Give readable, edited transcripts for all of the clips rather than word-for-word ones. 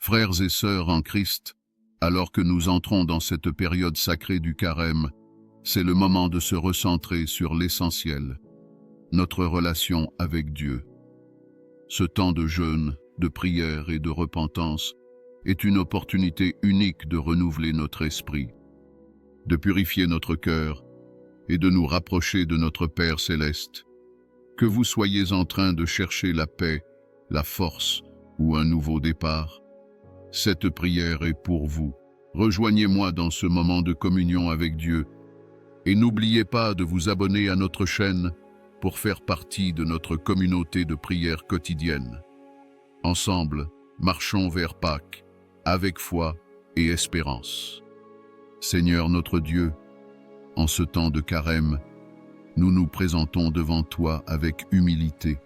Frères et sœurs en Christ, alors que nous entrons dans cette période sacrée du carême, c'est le moment de se recentrer sur l'essentiel, notre relation avec Dieu. Ce temps de jeûne, de prière et de repentance est une opportunité unique de renouveler notre esprit, de purifier notre cœur et de nous rapprocher de notre Père céleste. Que vous soyez en train de chercher la paix, la force ou un nouveau départ, cette prière est pour vous. Rejoignez-moi dans ce moment de communion avec Dieu et n'oubliez pas de vous abonner à notre chaîne pour faire partie de notre communauté de prière quotidienne. Ensemble, marchons vers Pâques, avec foi et espérance. Seigneur notre Dieu, en ce temps de carême, nous nous présentons devant toi avec humilité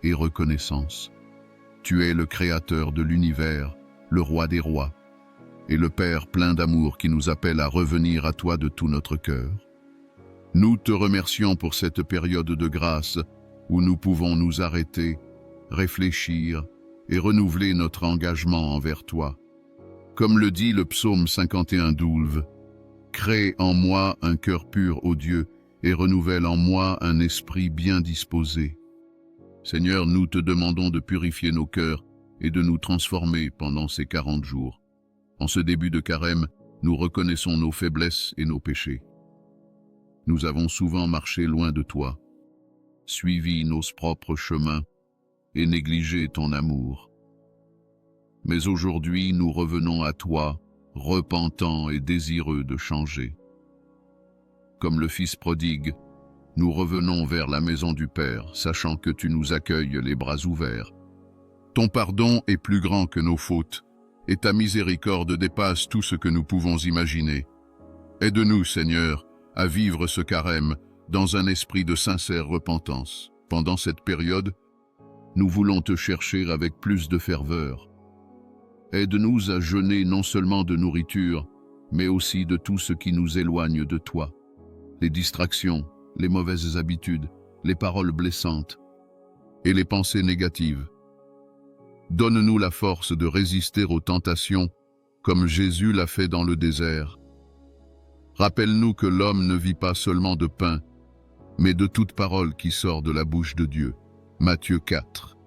et reconnaissance. Tu es le Créateur de l'univers, le Roi des rois, et le Père plein d'amour qui nous appelle à revenir à toi de tout notre cœur. Nous te remercions pour cette période de grâce où nous pouvons nous arrêter, réfléchir et renouveler notre engagement envers toi. Comme le dit le psaume 51:12, « Crée en moi un cœur pur, ô Dieu, et renouvelle en moi un esprit bien disposé. » Seigneur, nous te demandons de purifier nos cœurs et de nous transformer pendant ces 40 jours. En ce début de carême, nous reconnaissons nos faiblesses et nos péchés. Nous avons souvent marché loin de toi, suivi nos propres chemins et négligé ton amour. Mais aujourd'hui, nous revenons à toi, repentants et désireux de changer. Comme le Fils prodigue, nous revenons vers la maison du Père, sachant que tu nous accueilles les bras ouverts. Ton pardon est plus grand que nos fautes, et ta miséricorde dépasse tout ce que nous pouvons imaginer. Aide-nous, Seigneur, à vivre ce carême dans un esprit de sincère repentance. Pendant cette période, nous voulons te chercher avec plus de ferveur. Aide-nous à jeûner non seulement de nourriture, mais aussi de tout ce qui nous éloigne de toi. Les distractions, les mauvaises habitudes, les paroles blessantes et les pensées négatives. Donne-nous la force de résister aux tentations, comme Jésus l'a fait dans le désert. Rappelle-nous que l'homme ne vit pas seulement de pain, mais de toute parole qui sort de la bouche de Dieu. Matthieu 4.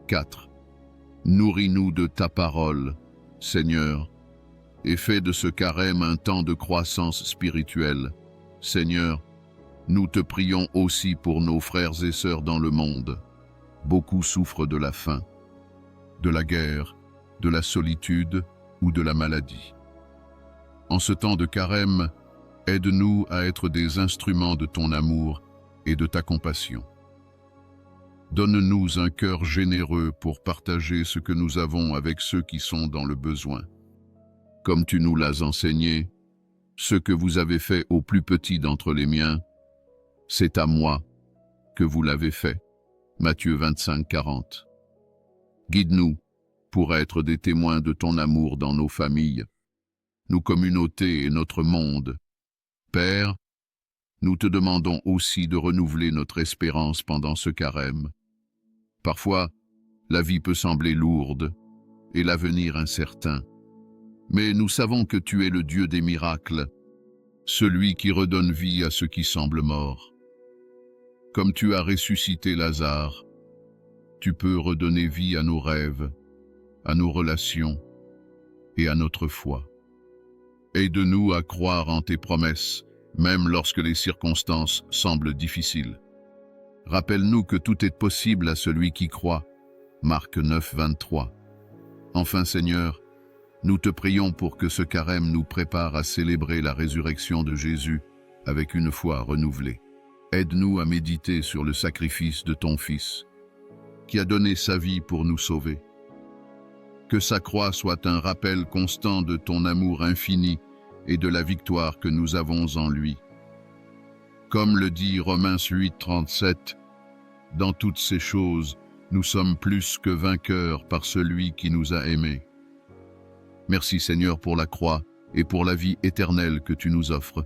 4. Nourris-nous de ta parole, Seigneur, et fais de ce carême un temps de croissance spirituelle. Seigneur, nous te prions aussi pour nos frères et sœurs dans le monde. Beaucoup souffrent de la faim, de la guerre, de la solitude ou de la maladie. En ce temps de carême, aide-nous à être des instruments de ton amour et de ta compassion. Donne-nous un cœur généreux pour partager ce que nous avons avec ceux qui sont dans le besoin. Comme tu nous l'as enseigné, ce que vous avez fait au plus petit d'entre les miens, c'est à moi que vous l'avez fait. Matthieu 25:40. Guide-nous pour être des témoins de ton amour dans nos familles, nos communautés et notre monde. Père, nous te demandons aussi de renouveler notre espérance pendant ce carême. Parfois, la vie peut sembler lourde et l'avenir incertain. Mais nous savons que tu es le Dieu des miracles, celui qui redonne vie à ceux qui semblent morts. Comme tu as ressuscité Lazare, tu peux redonner vie à nos rêves, à nos relations et à notre foi. Aide-nous à croire en tes promesses, même lorsque les circonstances semblent difficiles. Rappelle-nous que tout est possible à celui qui croit. Marc 9:23. Enfin, Seigneur, nous te prions pour que ce carême nous prépare à célébrer la résurrection de Jésus avec une foi renouvelée. Aide-nous à méditer sur le sacrifice de ton Fils, qui a donné sa vie pour nous sauver. Que sa croix soit un rappel constant de ton amour infini et de la victoire que nous avons en lui. Comme le dit Romains 8:37, « Dans toutes ces choses, nous sommes plus que vainqueurs par celui qui nous a aimés. » Merci Seigneur pour la croix et pour la vie éternelle que tu nous offres.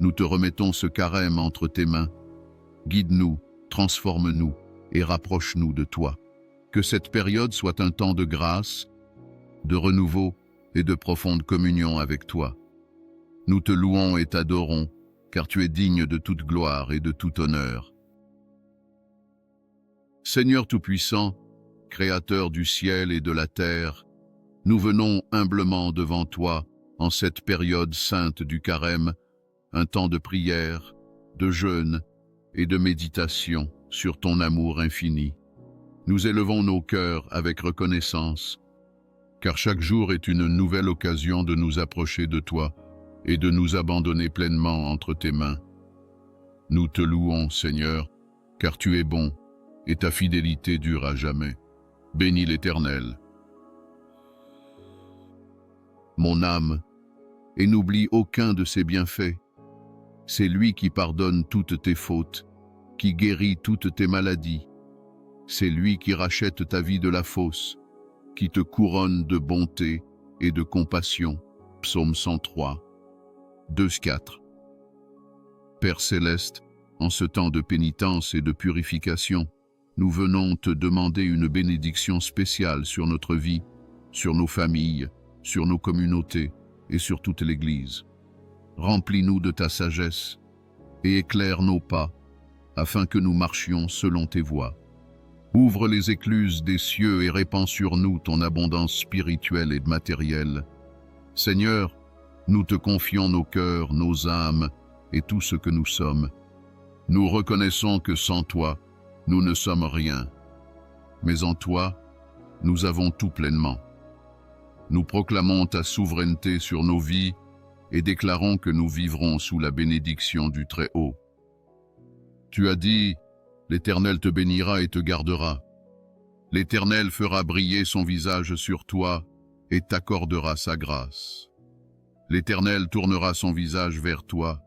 Nous te remettons ce carême entre tes mains. Guide-nous, transforme-nous et rapproche-nous de toi. Que cette période soit un temps de grâce de renouveau et de profonde communion avec toi. Nous te louons et t'adorons, car tu es digne de toute gloire et de tout honneur. Seigneur Tout-Puissant, Créateur du ciel et de la terre, nous venons humblement devant toi en cette période sainte du carême, un temps de prière, de jeûne et de méditation sur ton amour infini. Nous élevons nos cœurs avec reconnaissance, car chaque jour est une nouvelle occasion de nous approcher de toi et de nous abandonner pleinement entre tes mains. Nous te louons, Seigneur, car tu es bon et ta fidélité dure à jamais. Bénis l'Éternel, mon âme, et n'oublie aucun de ses bienfaits. C'est lui qui pardonne toutes tes fautes, qui guérit toutes tes maladies. C'est lui qui rachète ta vie de la fosse, qui te couronne de bonté et de compassion. Psaume 103, 2-4. Père céleste, en ce temps de pénitence et de purification, nous venons te demander une bénédiction spéciale sur notre vie, sur nos familles, sur nos communautés et sur toute l'Église. Remplis-nous de ta sagesse et éclaire nos pas, afin que nous marchions selon tes voies. Ouvre les écluses des cieux et répands sur nous ton abondance spirituelle et matérielle. Seigneur, nous te confions nos cœurs, nos âmes et tout ce que nous sommes. Nous reconnaissons que sans toi, nous ne sommes rien. Mais en toi, nous avons tout pleinement. Nous proclamons ta souveraineté sur nos vies et déclarons que nous vivrons sous la bénédiction du Très-Haut. Tu as dit, l'Éternel te bénira et te gardera. L'Éternel fera briller son visage sur toi et t'accordera sa grâce. L'Éternel tournera son visage vers toi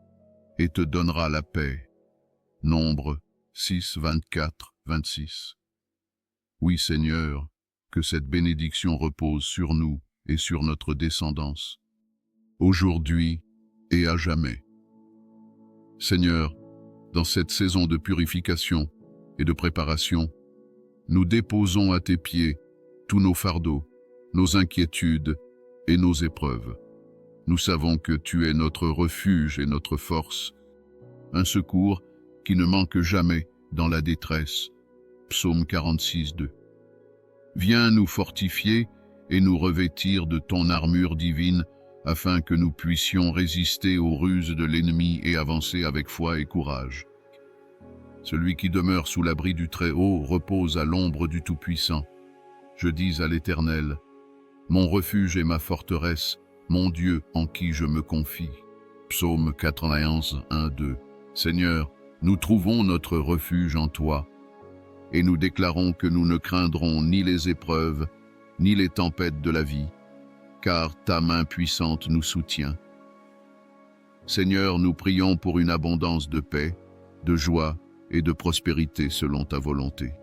et te donnera la paix. Nombre 6, 24, 26. Oui, Seigneur, que cette bénédiction repose sur nous et sur notre descendance, aujourd'hui et à jamais. Seigneur, dans cette saison de purification et de préparation, nous déposons à tes pieds tous nos fardeaux, nos inquiétudes et nos épreuves. Nous savons que tu es notre refuge et notre force, un secours qui ne manque jamais dans la détresse. Psaume 46, 2. Viens nous fortifier et nous revêtir de ton armure divine, afin que nous puissions résister aux ruses de l'ennemi et avancer avec foi et courage. Celui qui demeure sous l'abri du Très-Haut repose à l'ombre du Tout-Puissant. Je dis à l'Éternel, mon refuge et ma forteresse, mon Dieu en qui je me confie. Psaume 91, 1, 2. Seigneur, nous trouvons notre refuge en toi, et nous déclarons que nous ne craindrons ni les épreuves, ni les tempêtes de la vie, car ta main puissante nous soutient. Seigneur, nous prions pour une abondance de paix, de joie et de prospérité selon ta volonté.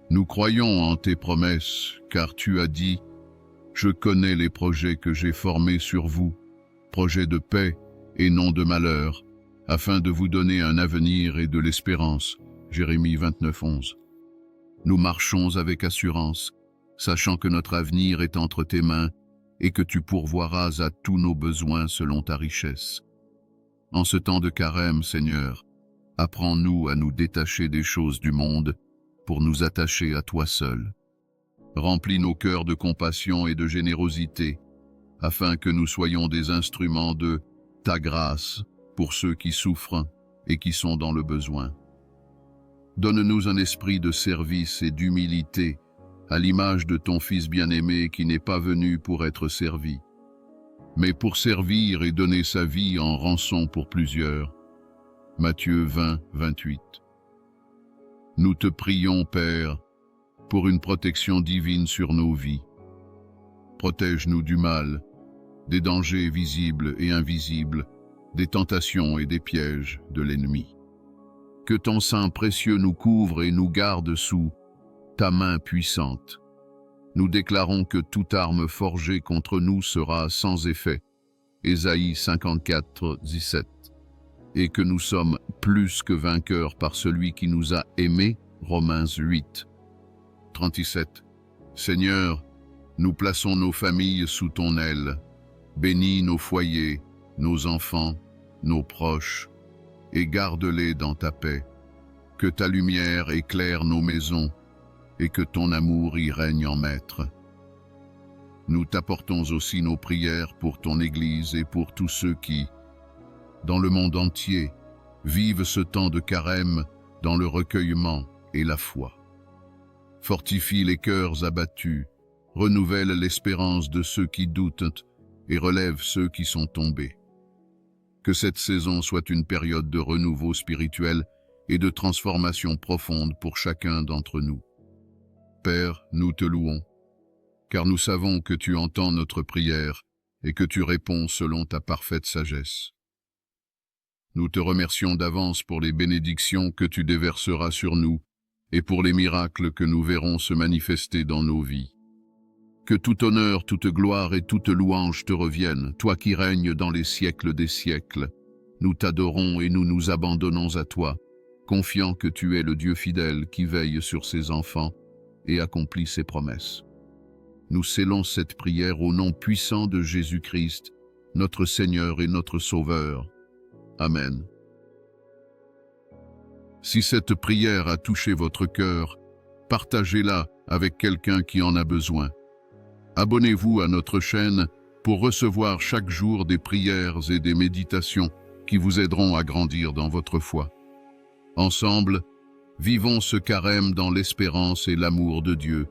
Nous croyons en tes promesses, car tu as dit, « Je connais les projets que j'ai formés sur vous, projets de paix et non de malheur, afin de vous donner un avenir et de l'espérance. » Jérémie 29, 11. Nous marchons avec assurance, sachant que notre avenir est entre tes mains et que tu pourvoiras à tous nos besoins selon ta richesse. En ce temps de carême, Seigneur, apprends-nous à nous détacher des choses du monde pour nous attacher à toi seul. Remplis nos cœurs de compassion et de générosité, afin que nous soyons des instruments de ta grâce pour ceux qui souffrent et qui sont dans le besoin. Donne-nous un esprit de service et d'humilité, à l'image de ton Fils bien-aimé qui n'est pas venu pour être servi, mais pour servir et donner sa vie en rançon pour plusieurs. Matthieu 20, 28. Nous te prions, Père, pour une protection divine sur nos vies. Protège-nous du mal, des dangers visibles et invisibles, des tentations et des pièges de l'ennemi. Que ton sang précieux nous couvre et nous garde sous ta main puissante. Nous déclarons que toute arme forgée contre nous sera sans effet. Ésaïe 54, 17. Et que nous sommes plus que vainqueurs par celui qui nous a aimés. Romains 8, 37. Seigneur, Nous plaçons nos familles sous ton aile. Bénis nos foyers, nos enfants, nos proches, et garde-les dans ta paix. Que ta lumière éclaire nos maisons, et que ton amour y règne en maître. Nous t'apportons aussi nos prières pour ton Église et pour tous ceux qui, dans le monde entier, vivent ce temps de carême dans le recueillement et la foi. Fortifie les cœurs abattus, renouvelle l'espérance de ceux qui doutent et relève ceux qui sont tombés. Que cette saison soit une période de renouveau spirituel et de transformation profonde pour chacun d'entre nous. Père, nous te louons, car nous savons que tu entends notre prière et que tu réponds selon ta parfaite sagesse. Nous te remercions d'avance pour les bénédictions que tu déverseras sur nous et pour les miracles que nous verrons se manifester dans nos vies. Que tout honneur, toute gloire et toute louange te reviennent, toi qui règnes dans les siècles des siècles. Nous t'adorons et nous nous abandonnons à toi, confiant que tu es le Dieu fidèle qui veille sur ses enfants et accomplit ses promesses. Nous scellons cette prière au nom puissant de Jésus-Christ, notre Seigneur et notre Sauveur. Amen. Si cette prière a touché votre cœur, partagez-la avec quelqu'un qui en a besoin. Abonnez-vous à notre chaîne pour recevoir chaque jour des prières et des méditations qui vous aideront à grandir dans votre foi. Ensemble, vivons ce carême dans l'espérance et l'amour de Dieu.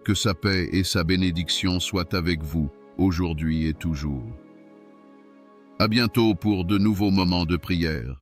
Que sa paix et sa bénédiction soient avec vous, aujourd'hui et toujours. À bientôt pour de nouveaux moments de prière.